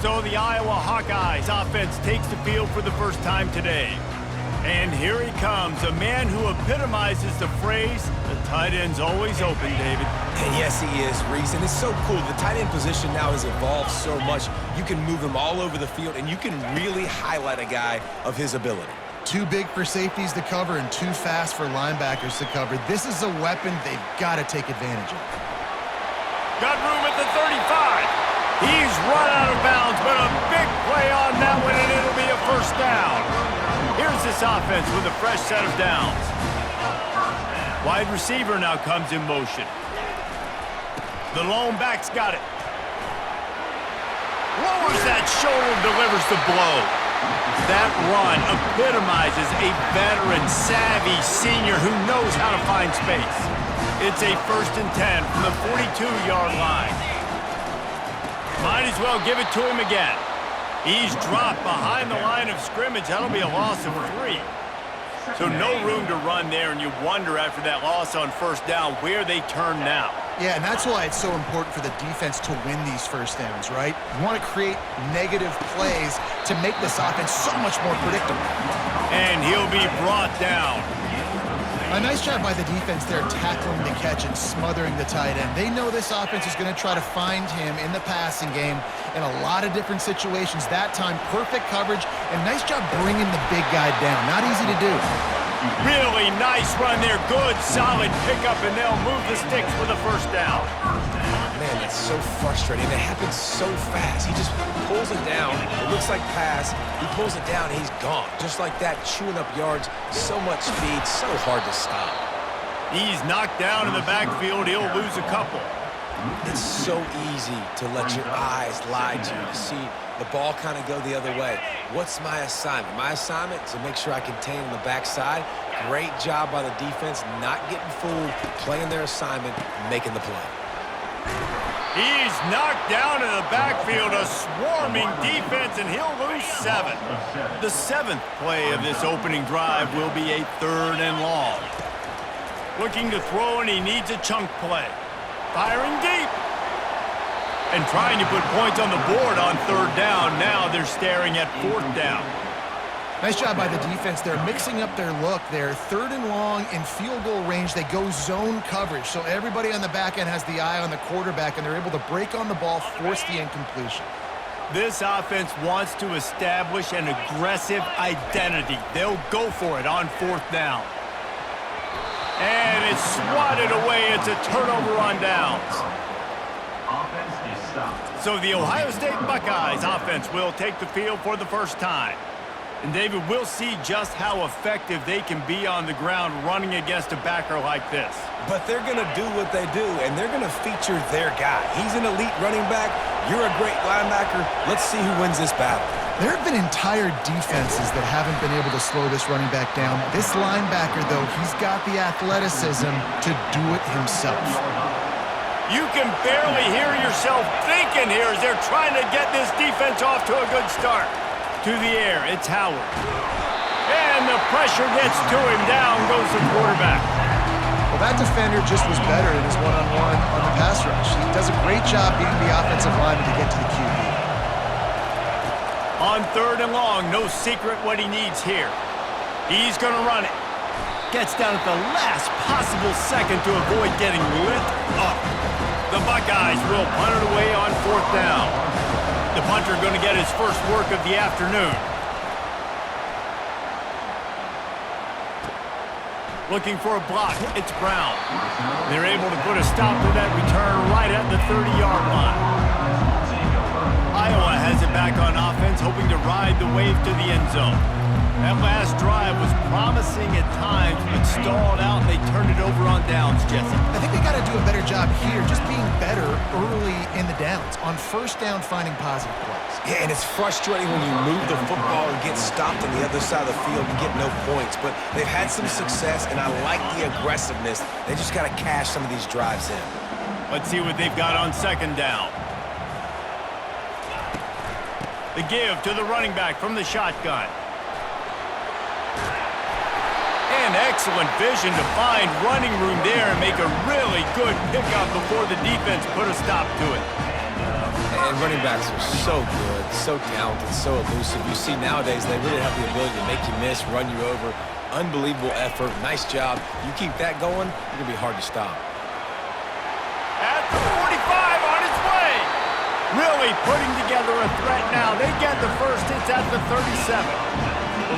So the Iowa Hawkeyes offense takes the field for the first time today. And here he comes, a man who epitomizes the phrase, the tight end's always open, David. And yes, he is, Reese, and it's so cool. The tight end position now has evolved so much. You can move him all over the field, and you can really highlight a guy of his ability. Too big for safeties to cover and too fast for linebackers to cover. This is a weapon they've got to take advantage of. Got room at the 35. He's run out of bounds, but a big play on that one, and it'll be a first down. Here's this offense with a fresh set of downs. Wide receiver now comes in motion. The lone back's got it. Lowers that shoulder, delivers the blow. That run epitomizes a veteran, savvy senior who knows how to find space. It's a 1st and 10 from the 42-yard line. Might as well give it to him again. He's dropped behind the line of scrimmage. That'll be a loss of 3. So no room to run there, and you wonder after that loss on first down where they turn now. Yeah, and that's why it's so important for the defense to win these first downs, right? You want to create negative plays to make this offense so much more predictable. And he'll be brought down. A nice job by the defense there tackling the catch and smothering the tight end. They know this offense is going to try to find him in the passing game in a lot of different situations. That time, perfect coverage, and nice job bringing the big guy down. Not easy to do. Really nice run there. Good, solid pickup, and they'll move the sticks for the first down. Man, that's so frustrating. It happens so fast. He just pulls it down. It looks like pass. He pulls it down, and he's gone. Just like that, chewing up yards. So much speed, so hard to stop. He's knocked down in the backfield. He'll lose a couple. It's so easy to let your eyes lie to you, to see the ball kind of go the other way. What's my assignment? My assignment is to make sure I contain on the backside. Great job by the defense, not getting fooled, playing their assignment, making the play. He's knocked down in the backfield, a swarming defense, and he'll lose 7. The 7th play of this opening drive will be a 3rd and long. Looking to throw, and he needs a chunk play. Firing deep. And trying to put points on the board on 3rd down. Now they're staring at 4th down. Nice job by the defense. They're mixing up their look. They're 3rd and long in field goal range. They go zone coverage. So everybody on the back end has the eye on the quarterback, and they're able to break on the ball, force the incompletion. This offense wants to establish an aggressive identity. They'll go for it on 4th down. And it's swatted away. It's a turnover on downs. So the Ohio State Buckeyes offense will take the field for the first time. And David, we'll see just how effective they can be on the ground running against a backer like this. But they're going to do what they do, and they're going to feature their guy. He's an elite running back. You're a great linebacker. Let's see who wins this battle. There have been entire defenses that haven't been able to slow this running back down. This linebacker, though, he's got the athleticism to do it himself. You can barely hear yourself thinking here as they're trying to get this defense off to a good start. To the air, it's Howard. And the pressure gets to him. Down goes the quarterback. Well, that defender just was better in his one-on-one on the pass rush. He does a great job being the offensive lineman to get to the QB. On 3rd and long, no secret what he needs here. He's going to run it. Gets down at the last possible second to avoid getting lit up. The Buckeyes will punt it away on 4th down. The punter going to get his first work of the afternoon. Looking for a block. It's Brown. They're able to put a stop to that return right at the 30-yard line. Iowa has it back on offense, hoping to ride the wave to the end zone. That last drive was promising at times, but stalled out, and they turned it over on downs, Jesse. I think they got to do a better job here, just being better early in the downs. On 1st down, finding positive plays. Yeah, and it's frustrating when you move the football and get stopped on the other side of the field and get no points. But they've had some success, and I like the aggressiveness. They just got to cash some of these drives in. Let's see what they've got on 2nd down. The give to the running back from the shotgun. And excellent vision to find running room there and make a really good pickup before the defense put a stop to it. And running backs are so good, so talented, so elusive. You see nowadays they really have the ability to make you miss, run you over. Unbelievable effort. Nice job. You keep that going, you're going to be hard to stop. At the 45 on its way. Really putting together a threat now. They get the first. It's at the 37.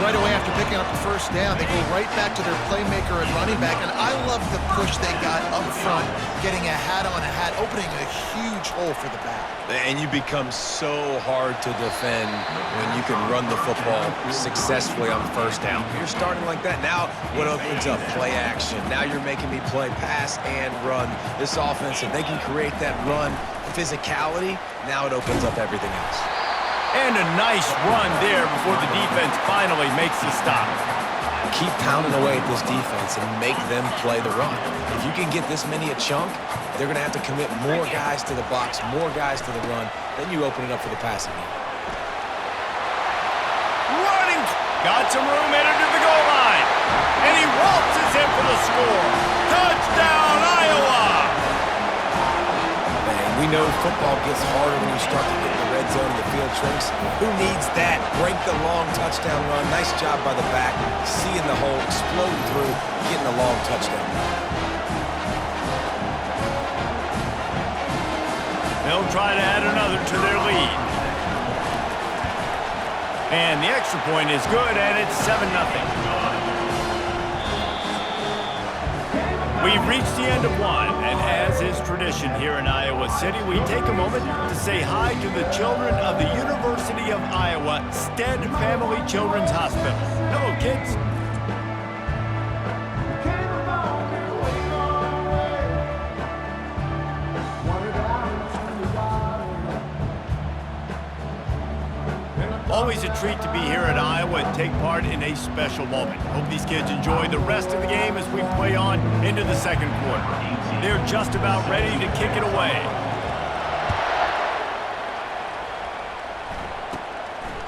Right away after picking up the first down, they go right back to their playmaker and running back, and I love the push they got up front, getting a hat on a hat, opening a huge hole for the back. And you become so hard to defend when you can run the football successfully on first down. You're starting like that. Now what opens up? Play action. Now you're making me play pass and run. This offense, if they can create that run physicality, now it opens up everything else. And a nice run there before the defense finally makes the stop. Keep pounding away at this defense and make them play the run. If you can get this many a chunk, they're going to have to commit more guys to the box, more guys to the run. Then you open it up for the passing game. Running. Got some room headed to the goal line. And he waltzes in for the score. Touchdown, Iowa! We know football gets harder when you start to get in the red zone and the field shrinks. Who needs that? Break the long touchdown run. Nice job by the back. Seeing the hole, exploding through, getting a long touchdown run. They'll try to add another to their lead. And the extra point is good, and it's 7-0. We've reached the end of one, and as is tradition here in Iowa City, we take a moment to say hi to the children of the University of Iowa Stead Family Children's Hospital. Hello, kids. Always a treat to be here at Iowa and take part in a special moment. Hope these kids enjoy the rest of the game as we play on into the second quarter. They're just about ready to kick it away.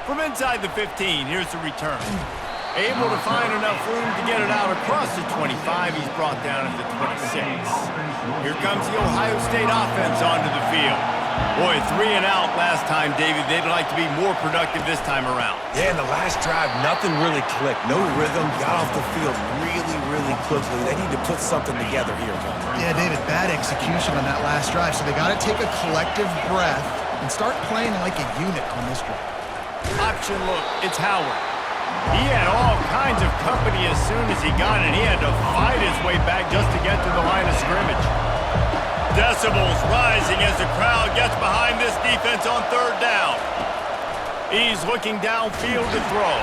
From inside the 15, here's the return. Able to find enough room to get it out across the 25. He's brought down at the 26. Here comes the Ohio State offense onto the field. Boy, 3 and out last time, David. They'd like to be more productive this time around. Yeah, in the last drive, nothing really clicked. No rhythm, got off the field really, really quickly. They need to put something together here, Tom. Yeah, David, bad execution on that last drive, so they got to take a collective breath and start playing like a unit on this drive. Option look, it's Howard. He had all kinds of company as soon as he got it. He had to fight his way back just to get to the line of scrimmage. Decibels rising as the crowd gets behind this defense on third down. He's looking downfield to throw.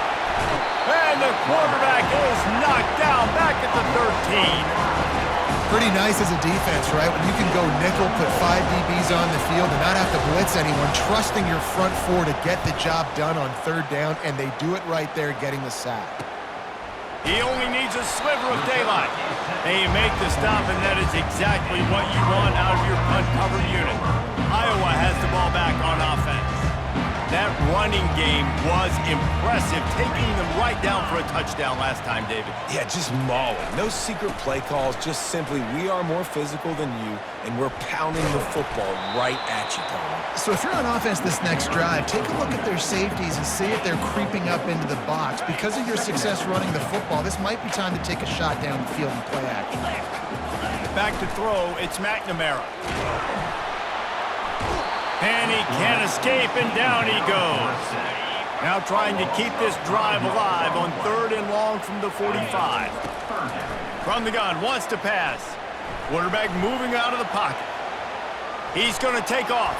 And the quarterback is knocked down back at the 13. Pretty nice as a defense, right? When you can go nickel, put 5 DBs on the field and not have to blitz anyone, trusting your front four to get the job done on third down, and they do it right there, getting the sack. He only needs a sliver of daylight. And you make the stop, and that is exactly what you want out of your punt-covered unit. Iowa has the ball back on offense. That running game was impressive, taking them right down for a touchdown last time, David. Yeah, just mauling. No secret play calls, just simply we are more physical than you, and we're pounding the football right at you, Tom. So if you're on offense this next drive, take a look at their safeties and see if they're creeping up into the box. Because of your success running the football, this might be time to take a shot down the field and play action. Back to throw, it's McNamara. And he can't escape, and down he goes. Now trying to keep this drive alive on 3rd and long from the 45. From the gun, wants to pass. Quarterback moving out of the pocket. He's going to take off.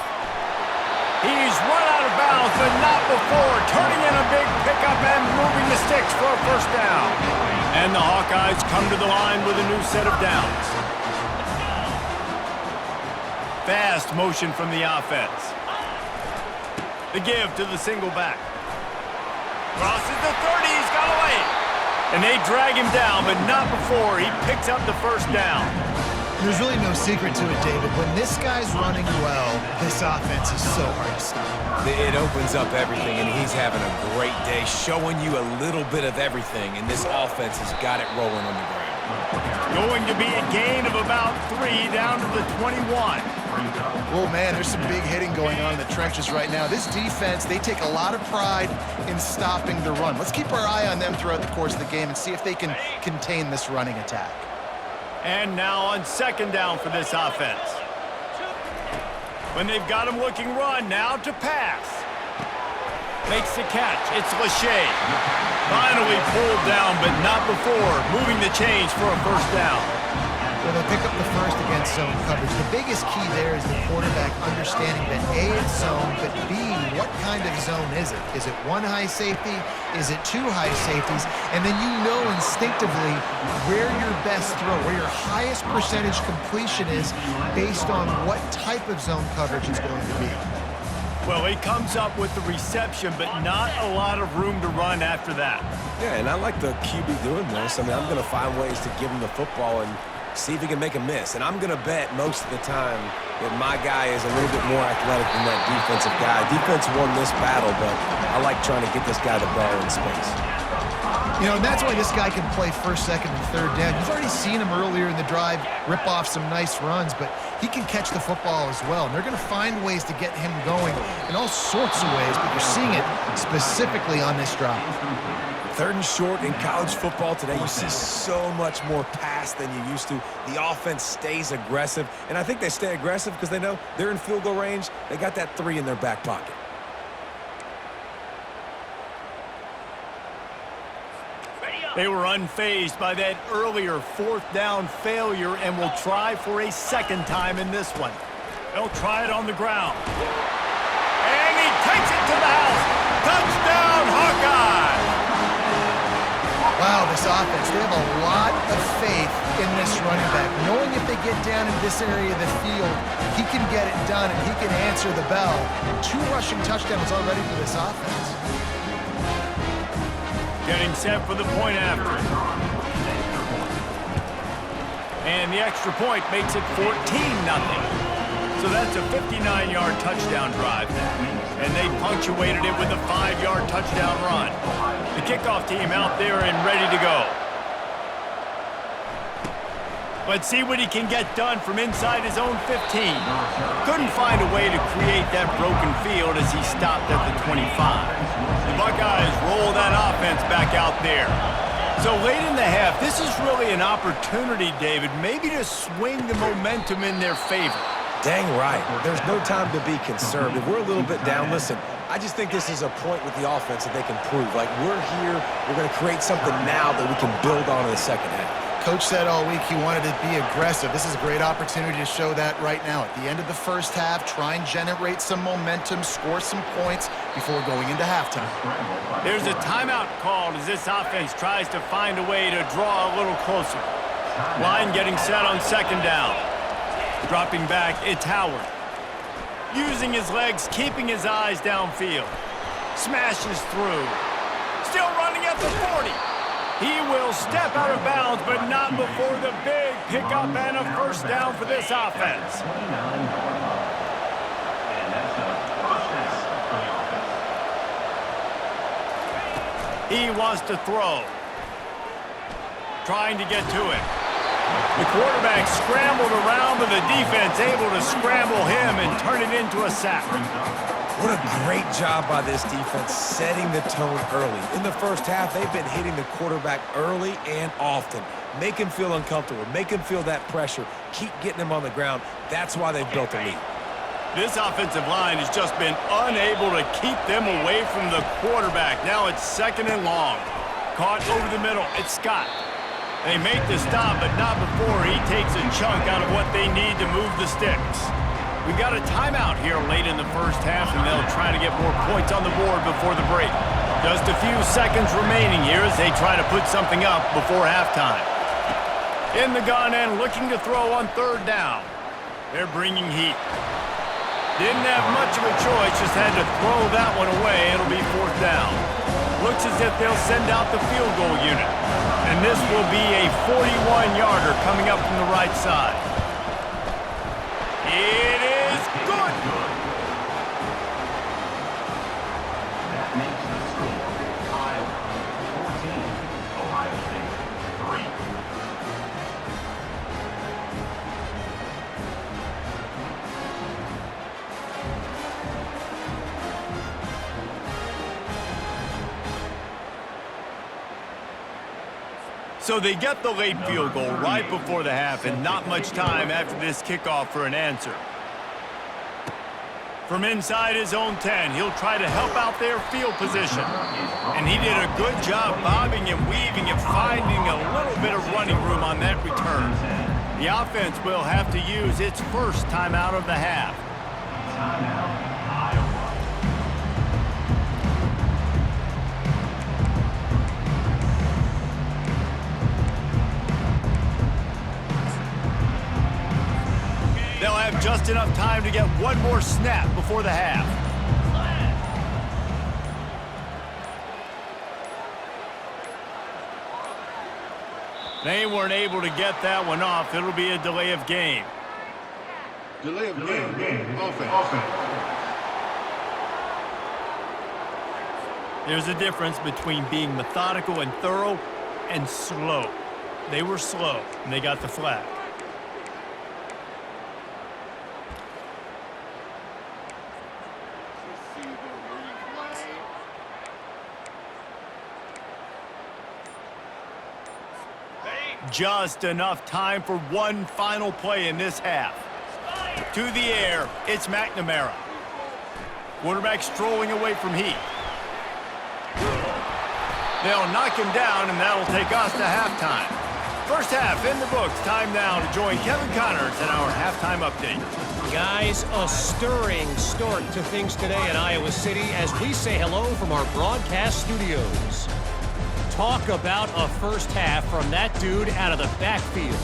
He's run out of bounds, but not before. Turning in a big pickup and moving the sticks for a first down. And the Hawkeyes come to the line with a new set of downs. Fast motion from the offense. The give to the single back. Crosses the 30, he's got away. And they drag him down, but not before he picks up the first down. There's really no secret to it, David. When this guy's running well, this offense is so hard to stop. It opens up everything, and he's having a great day, showing you a little bit of everything, and this offense has got it rolling on the ground. Going to be a gain of about 3 down to the 21. Oh, man, there's some big hitting going on in the trenches right now. This defense, they take a lot of pride in stopping the run. Let's keep our eye on them throughout the course of the game and see if they can contain this running attack. And now on second down for this offense. When they've got him looking run, now to pass. Makes the catch. It's Lachey. Finally pulled down, but not before moving the chains for a first down. Well, they'll pick up the first against zone coverage. The biggest key there is the quarterback understanding that A, it's zone, but B, what kind of zone is it? Is it one high safety? Is it two high safeties? And then you know instinctively where your best throw, where your highest percentage completion is based on what type of zone coverage it's going to be. Well, he comes up with the reception, but not a lot of room to run after that. Yeah, and I like the QB doing this. I mean, I'm going to find ways to give him the football and see if he can make a miss. And I'm going to bet most of the time that my guy is a little bit more athletic than that defensive guy. Defense won this battle, but I like trying to get this guy the ball in space. You know, and that's why this guy can play first, second, and third down. You've already seen him earlier in the drive rip off some nice runs, but he can catch the football as well. And they're going to find ways to get him going in all sorts of ways, but you're seeing it specifically on this drive. Third and short in college football today, you see so much more pass than you used to. The offense stays aggressive, and I think they stay aggressive because they know they're in field goal range. They got that 3 in their back pocket. They were unfazed by that earlier fourth down failure and will try for a second time in this one. They'll try it on the ground. And he takes it to the house. Touchdown, Hawkeye! Wow, this offense, they have a lot of faith in this running back. Knowing if they get down in this area of the field, he can get it done and he can answer the bell. 2 rushing touchdowns already for this offense. Getting set for the point after. And the extra point makes it 14-0. So that's a 59-yard touchdown drive. And they punctuated it with a 5-yard touchdown run. The kickoff team out there and ready to go. Let's see what he can get done from inside his own 15. Couldn't find a way to create that broken field as he stopped at the 25. The Buckeyes roll that offense back out there. So late in the half, this is really an opportunity, David, maybe to swing the momentum in their favor. Dang right. There's no time to be concerned. If we're a little bit down, listen, I just think this is a point with the offense that they can prove. Like, we're here, we're going to create something now that we can build on in the second half. Coach said all week he wanted to be aggressive. This is a great opportunity to show that right now. At the end of the first half, try and generate some momentum, score some points before going into halftime. There's a timeout called as this offense tries to find a way to draw a little closer. Line getting set on second down. Dropping back, it's Howard. Using his legs, keeping his eyes downfield. Smashes through. Still running at the 40. He will step out of bounds, but not before the big pickup and a first down for this offense. He wants to throw. Trying to get to it. The quarterback scrambled around, but the defense able to scramble him and turn it into a sack. What a great job by this defense setting the tone early. In the first half, they've been hitting the quarterback early and often. Make him feel uncomfortable. Make him feel that pressure. Keep getting him on the ground. That's why they've built a lead. This offensive line has just been unable to keep them away from the quarterback. Now it's second and long. Caught over the middle. It's Scott. They make the stop, but not before he takes a chunk out of what they need to move the sticks. We've got a timeout here late in the first half, and they'll try to get more points on the board before the break. Just a few seconds remaining here as they try to put something up before halftime. In the gun and looking to throw on third down. They're bringing heat. Didn't have much of a choice, just had to throw that one away. It'll be fourth down. Looks as if they'll send out the field goal unit. And this will be a 41-yarder coming up from the right side. It is good. That makes the score Iowa 14, Ohio State 3. So they get the late field goal right before the half and not much time after this kickoff for an answer. From inside his own 10, he'll try to help out their field position. And he did a good job bobbing and weaving and finding a little bit of running room on that return. The offense will have to use its first timeout of the half. They'll have just enough time to get one more snap before the half. They weren't able to get that one off. It'll be a delay of game. Delay of game. Offense. There's a difference between being methodical and thorough and slow. They were slow, and they got the flag. Just enough time for one final play in this half. To the air, it's McNamara. Quarterback strolling away from Heath. They'll knock him down, and that'll take us to halftime. First half in the books. Time now to join Kevin Connors in our halftime update. Guys, a stirring start to things today in Iowa City as we say hello from our broadcast studios. Talk about a first half from that dude out of the backfield.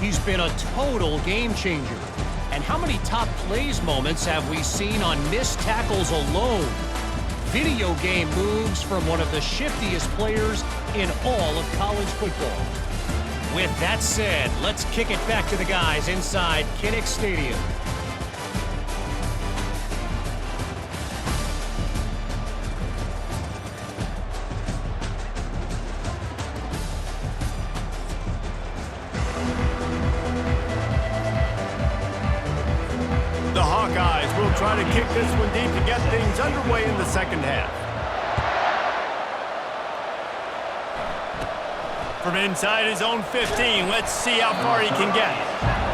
He's been a total game changer. And how many top plays moments have we seen on missed tackles alone? Video game moves from one of the shiftiest players in all of college football. With that said, let's kick it back to the guys inside Kinnick Stadium. The Hawkeyes will try to kick this one deep to get things underway in the second half. From inside his own 15, let's see how far he can get.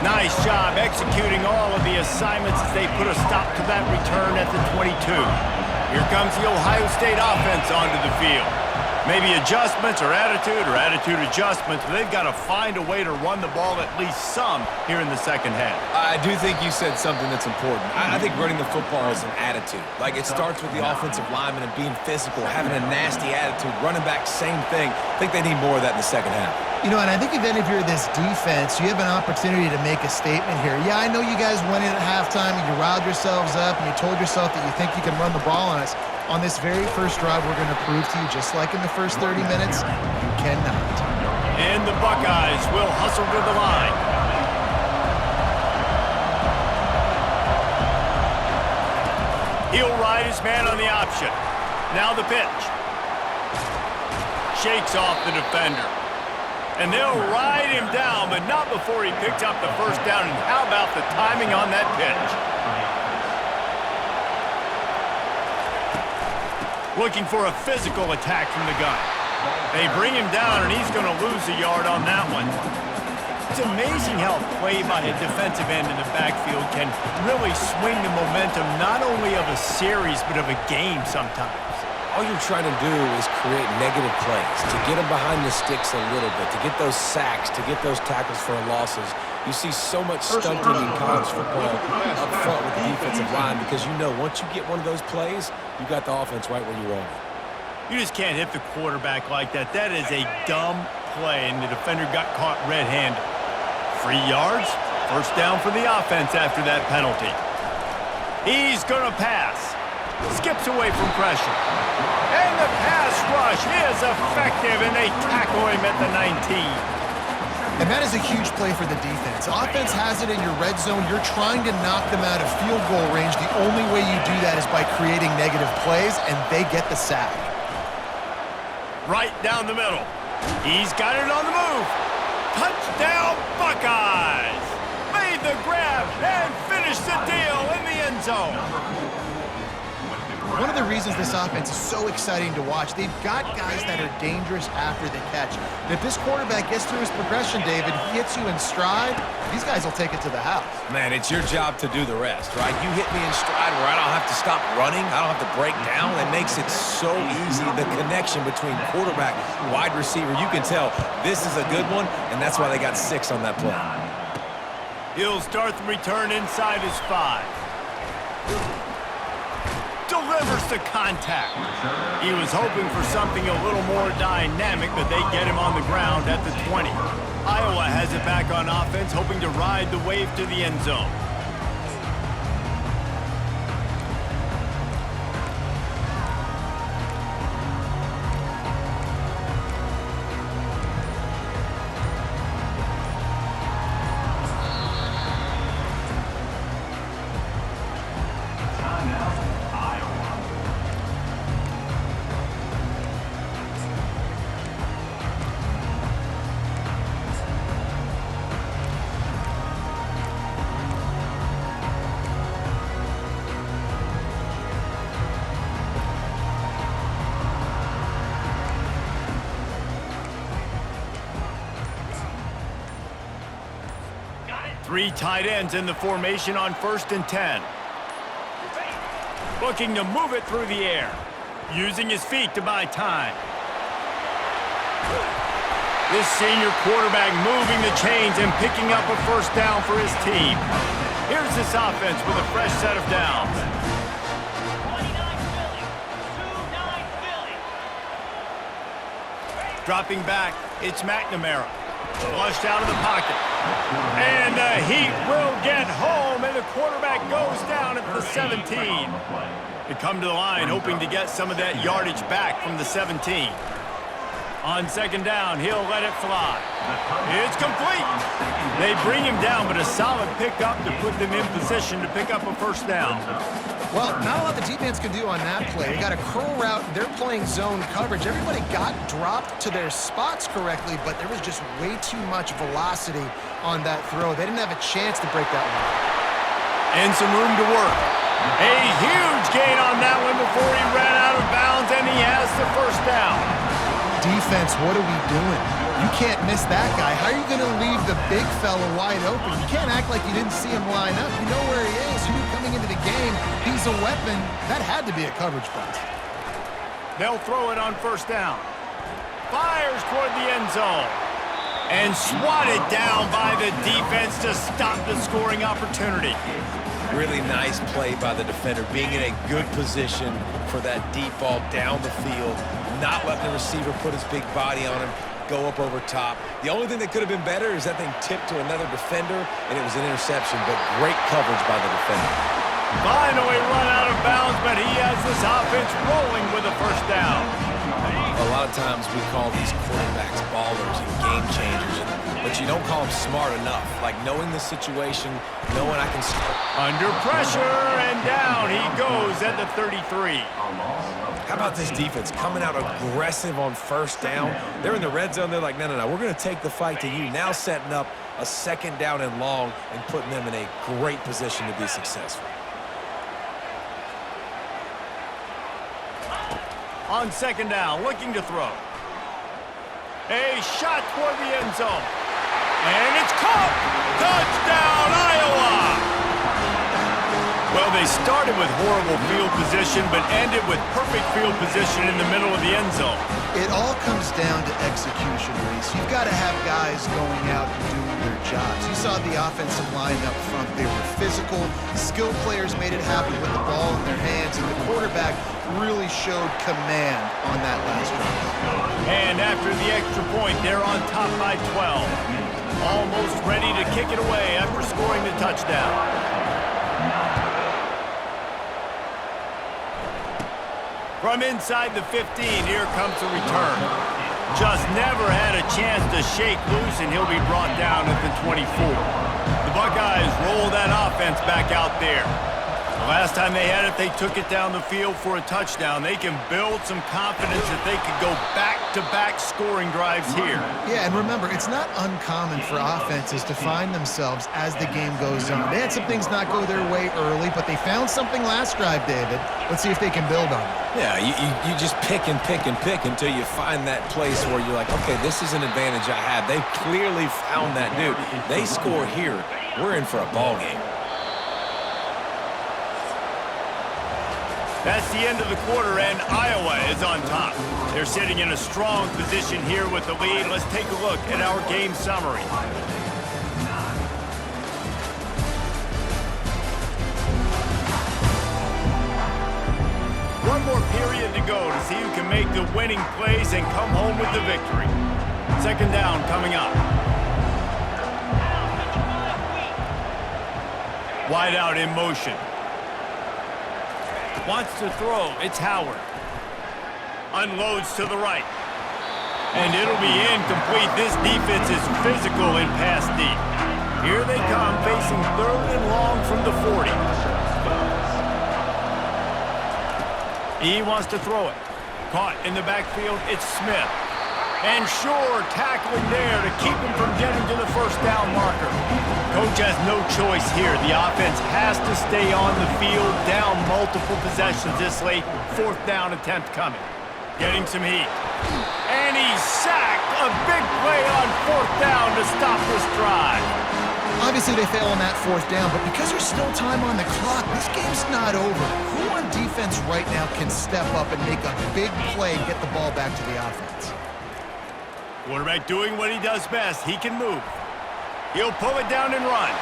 Nice job executing all of the assignments as they put a stop to that return at the 22. Here comes the Ohio State offense onto the field. Maybe adjustments or attitude adjustments, but they've got to find a way to run the ball at least some here in the second half. I do think you said something that's important. I think running the football is an attitude. Like, it starts with the offensive lineman and being physical, having a nasty attitude. Running back, same thing. I think they need more of that in the second half. You know, and I think then if you're this defense, you have an opportunity to make a statement here. Yeah, I know you guys went in at halftime and you riled yourselves up and you told yourself that you think you can run the ball on us. On this very first drive, we're going to prove to you, just like in the first 30 minutes, you cannot. And the Buckeyes will hustle to the line. He'll ride his man on the option. Now the pitch. Shakes off the defender. And they'll ride him down, but not before he picked up the first down. And how about the timing on that pitch? Looking for a physical attack from the gun. They bring him down, and he's going to lose a yard on that one. It's amazing how a play by a defensive end in the backfield can really swing the momentum not only of a series, but of a game sometimes. All you're trying to do is create negative plays, to get them behind the sticks a little bit, to get those sacks, to get those tackles for losses. You see so much stunting in college football up front with the defensive line because you know once you get one of those plays, you got the offense right where you want it. You just can't hit the quarterback like that. That is a dumb play, and the defender got caught red-handed. 3 yards, first down for the offense after that penalty. He's going to pass. Skips away from pressure. And the pass rush is effective, and they tackle him at the 19. And that is a huge play for the defense. Offense has it in your red zone. You're trying to knock them out of field goal range. The only way you do that is by creating negative plays, and they get the sack. Right down the middle. He's got it on the move. Touchdown, Buckeyes! Made the grab and finished the deal in the end zone. One of the reasons this offense is so exciting to watch, they've got guys that are dangerous after the catch. And if this quarterback gets through his progression, David, he hits you in stride, these guys will take it to the house. Man, it's your job to do the rest, right? You hit me in stride where I don't have to stop running. I don't have to break down. It makes it so easy. The connection between quarterback, wide receiver, you can tell this is a good one, and that's why they got 6 on that play. He'll start the return inside his 5. Delivers the contact. He was hoping for something a little more dynamic, but they get him on the ground at the 20. Iowa has it back on offense, hoping to ride the wave to the end zone. Three tight ends in the formation on 1st and 10. Looking to move it through the air. Using his feet to buy time. This senior quarterback moving the chains and picking up a 1st down for his team. Here's this offense with a fresh set of downs. 29 Philly. 2-9 Philly. Dropping back, it's McNamara. Flushed out of the pocket. And the Heat will get home, and the quarterback goes down at the 17. They come to the line hoping to get some of that yardage back from the 17. On 2nd down, he'll let it fly. It's complete. They bring him down, but a solid pickup to put them in position to pick up a 1st down. Well, not a lot the defense can do on that play. They got a curl route. They're playing zone coverage. Everybody got dropped to their spots correctly, but there was just way too much velocity on that throw. They didn't have a chance to break that one. And some room to work. A huge gain on that one before he ran out of bounds, and he has the 1st down. Defense, what are we doing? You can't miss that guy. How are you going to leave the big fella wide open? You can't act like you didn't see him line up. You know where he is. You knew coming into the game he's a weapon. That had to be a coverage bust. They'll throw it on 1st down. Fires toward the end zone. And swatted down by the defense to stop the scoring opportunity. Really nice play by the defender, being in a good position for that deep ball down the field, not letting the receiver put his big body on him, go up over top. The only thing that could have been better is that thing tipped to another defender, and it was an interception, but great coverage by the defender. Finally run out of bounds, but he has this offense rolling with a 1st down. A lot of times we call these quarterbacks ballers and game changers, but you don't call them smart enough. Like knowing the situation, knowing I can... Under pressure, and down he goes at the 33. How about this defense coming out aggressive on 1st down? They're in the red zone. They're like, no, we're going to take the fight to you. Now setting up a 2nd down and long and putting them in a great position to be successful. On 2nd down, looking to throw. A shot toward the end zone. And it's caught! Touchdown, Iowa! Well, they started with horrible field position, but ended with perfect field position in the middle of the end zone. It all comes down to execution, Reese. You've got to have guys going out and doing their jobs. You saw the offensive line up front. They were physical. Skilled players made it happen with the ball in their hands, and the quarterback really showed command on that last drive. And after the extra point, they're on top by 12. Almost ready to kick it away after scoring the touchdown. From inside the 15, here comes the return. Just never had a chance to shake loose, and he'll be brought down at the 24. The Buckeyes roll that offense back out there. The last time they had it, they took it down the field for a touchdown. They can build some confidence that they could go back-to-back scoring drives here. Yeah, and remember, it's not uncommon for offenses to find themselves as the game goes on. They had some things not go their way early, but they found something last drive, David. Let's see if they can build on it. Yeah, you just pick and pick and pick until you find that place where you're like, okay, this is an advantage I have. They clearly found that dude. They score here, we're in for a ball game. That's the end of the quarter, and Iowa is on top. They're sitting in a strong position here with the lead. Let's take a look at our game summary. One more period to go to see who can make the winning plays and come home with the victory. Second down coming up. Wide out in motion. Wants to throw. It's Howard. Unloads to the right. And it'll be incomplete. This defense is physical in pass deep. Here they come, facing 3rd and long from the 40. He wants to throw it. Caught in the backfield, it's Smith. And sure, tackling there to keep him from getting to the first down marker. Coach has no choice here. The offense has to stay on the field, down multiple possessions this late. 4th down attempt coming. Getting some heat. And he's sacked. A big play on 4th down to stop this drive. Obviously, they fail on that 4th down, but because there's still time on the clock, this game's not over. Who on defense right now can step up and make a big play and get the ball back to the offense? Quarterback doing what he does best. He can move. He'll pull it down and run.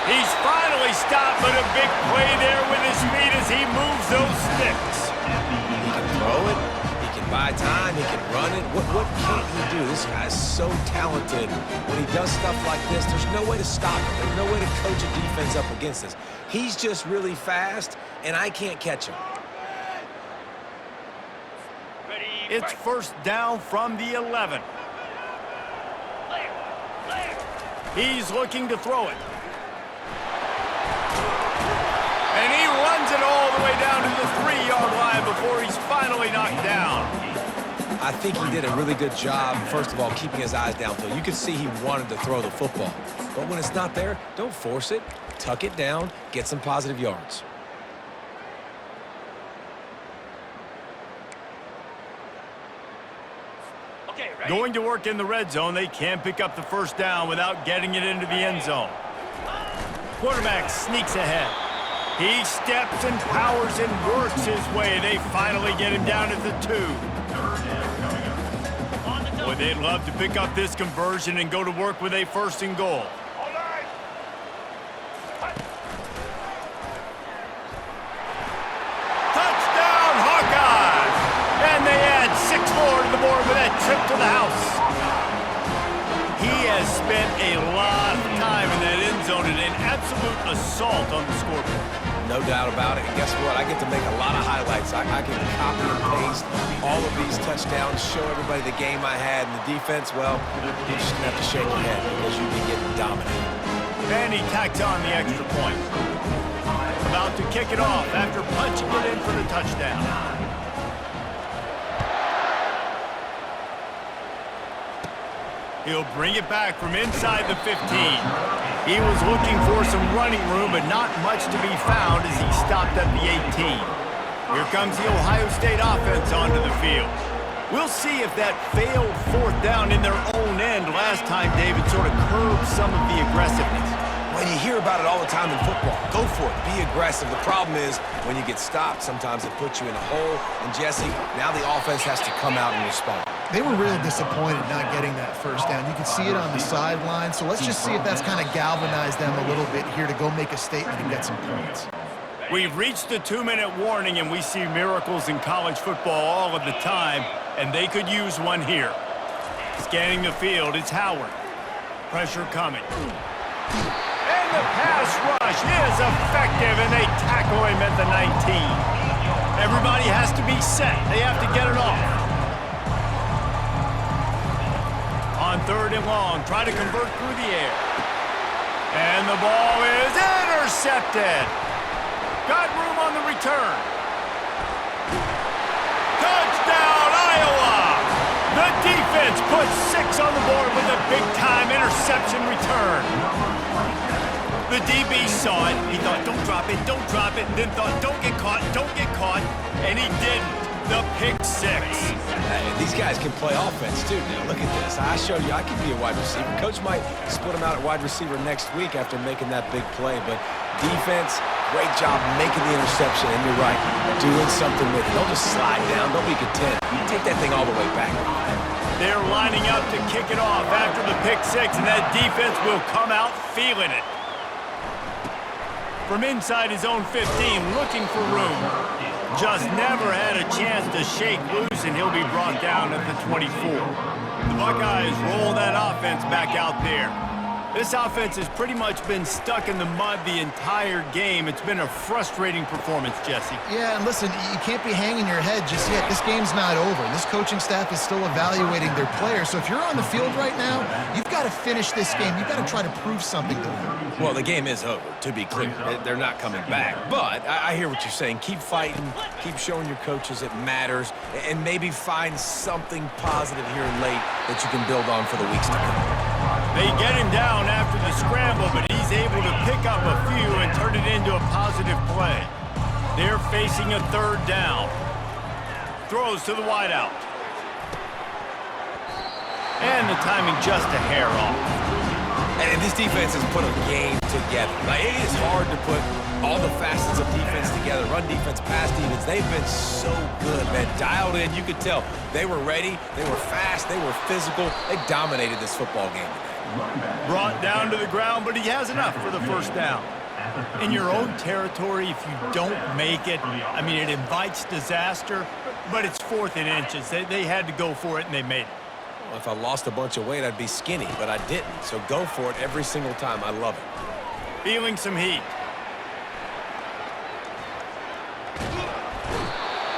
He's finally stopped, but a big play there with his feet as he moves those sticks. He can throw it. He can buy time. He can run it. What can't he do? This guy's so talented. When he does stuff like this, there's no way to stop him. There's no way to coach a defense up against this. He's just really fast, and I can't catch him. It's 1st down from the 11. He's looking to throw it. And he runs it all the way down to the 3-yard line before he's finally knocked down. I think he did a really good job, first of all, keeping his eyes downfield. You could see he wanted to throw the football. But when it's not there, don't force it. Tuck it down, get some positive yards. Going to work in the red zone, they can't pick up the 1st down without getting it into the end zone. Quarterback sneaks ahead. He steps and powers and works his way. They finally get him down at the 2. Boy, they'd love to pick up this conversion and go to work with a 1st and goal. Touchdown, Hawkeyes! And they add 6 more to the board with that trip to the house. He has spent a lot of time in that end zone and an absolute assault on the scoreboard. No doubt about it. And guess what? I get to make a lot of highlights. I can copy and paste all of these touchdowns, show everybody the game I had. And the defense, well, you're just going to have to shake your head because you've been getting dominated. And he tacks on the extra point. About to kick it off after punching it in for the touchdown. He'll bring it back from inside the 15. He was looking for some running room, but not much to be found as he stopped at the 18. Here comes the Ohio State offense onto the field. We'll see if that failed 4th down in their own end last time, David, sort of curbed some of the aggressiveness. Well, you hear about it all the time in football. Go for it. Be aggressive. The problem is when you get stopped, sometimes it puts you in a hole. And, Jesse, now the offense has to come out and respond. They were real disappointed not getting that 1st down. You could see it on the sideline. So let's just see if that's kind of galvanized them a little bit here to go make a statement and get some points. We've reached the 2-minute warning, and we see miracles in college football all of the time, and they could use one here. Scanning the field, it's Howard. Pressure coming. And the pass rush is effective, and they tackle him at the 19. Everybody has to be set. They have to get it off. On 3rd and long, try to convert through the air. And the ball is intercepted. Intercepted. Got room on the return. Touchdown, Iowa! The defense puts 6 on the board with a big-time interception return. The DB saw it. He thought, don't drop it, then thought, don't get caught, and he didn't. The pick 6. Hey, these guys can play offense, too. Now, look at this. I showed you I can be a wide receiver. Coach might split him out at wide receiver next week after making that big play, but defense, great job making the interception, and you're right, doing something with it. Don't just slide down. Don't be content. Take that thing all the way back. They're lining up to kick it off after the pick 6, and that defense will come out feeling it. From inside his own 15, looking for room. Just never had a chance to shake loose, and he'll be brought down at the 24. The Buckeyes roll that offense back out there. This offense has pretty much been stuck in the mud the entire game. It's been a frustrating performance, Jesse. Yeah, and listen, you can't be hanging your head just yet. This game's not over. This coaching staff is still evaluating their players. So if you're on the field right now, you've got to finish this game. You've got to try to prove something to them. Well, the game is over, to be clear. They're not coming back. But I hear what you're saying. Keep fighting. Keep showing your coaches it matters. And maybe find something positive here in late that you can build on for the weeks to come. They get him down after the scramble, but he's able to pick up a few and turn it into a positive play. They're facing a 3rd down. Throws to the wideout. And the timing just a hair off. And this defense has put a game together. Like, it is hard to put all the facets of defense together. Run defense, pass defense. They've been so good, man. Dialed in. You could tell they were ready. They were fast. They were physical. They dominated this football game today. Brought down to the ground, but he has enough for the 1st down. In your own territory, if you don't make it, I mean, it invites disaster, but it's 4th and inches. They had to go for it, and they made it. Well, if I lost a bunch of weight, I'd be skinny, but I didn't. So go for it every single time. I love it. Feeling some heat.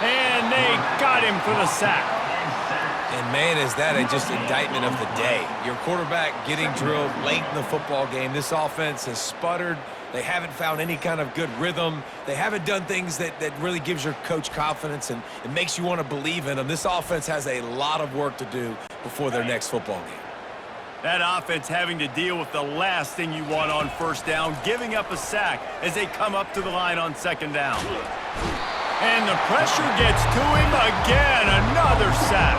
And they got him for the sack. And, man, is that just indictment of the day. Your quarterback getting drilled late in the football game. This offense has sputtered. They haven't found any kind of good rhythm. They haven't done things that really gives your coach confidence and it makes you want to believe in them. This offense has a lot of work to do before their next football game. That offense having to deal with the last thing you want on 1st down, giving up a sack as they come up to the line on 2nd down. And the pressure gets to him again. Another sack.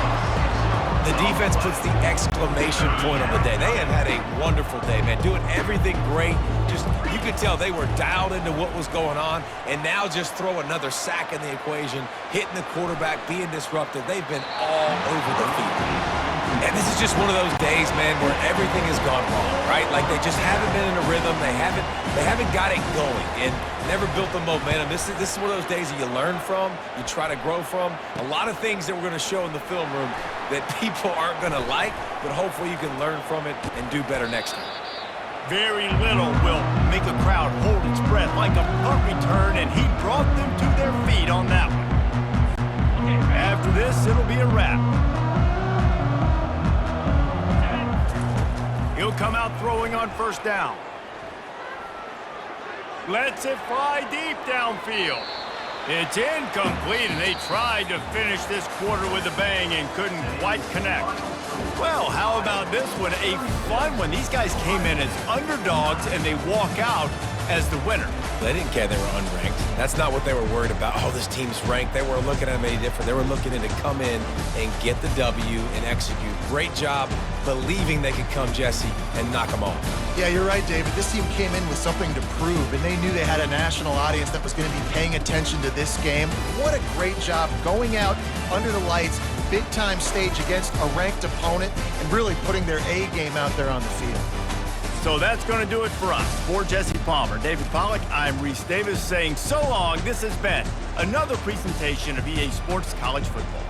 The defense puts the exclamation point on the day. They have had a wonderful day, man. Doing everything great. Just, you could tell they were dialed into what was going on. And now just throw another sack in the equation, hitting the quarterback, being disruptive. They've been all over the field. And this is just one of those days, man, where everything has gone wrong, right? Like they just haven't been in a rhythm. They haven't got it going and never built the momentum. This is one of those days that you learn from, you try to grow from. A lot of things that we're going to show in the film room that people aren't going to like, but hopefully you can learn from it and do better next time. Very little will make a crowd hold its breath like a punt return, and he brought them to their feet on that one. After this, it'll be a wrap. He'll come out throwing on 1st down. Lets it fly deep downfield. It's incomplete, and they tried to finish this quarter with a bang and couldn't quite connect. Well, how about this one? A fun one. These guys came in as underdogs, and they walk out as the winner. They didn't care they were unranked. That's not what they were worried about. Oh, this team's ranked. They weren't looking at them any different. They were looking in to come in and get the W and execute. Great job believing they could come, Jesse, and knock them off. Yeah, you're right, David. This team came in with something to prove, and they knew they had a national audience that was going to be paying attention to this game. What a great job going out under the lights, big-time stage against a ranked opponent, and really putting their A game out there on the field. So that's going to do it for us. For Jesse Palmer, David Pollack, I'm Reese Davis saying so long. This has been another presentation of EA Sports College Football.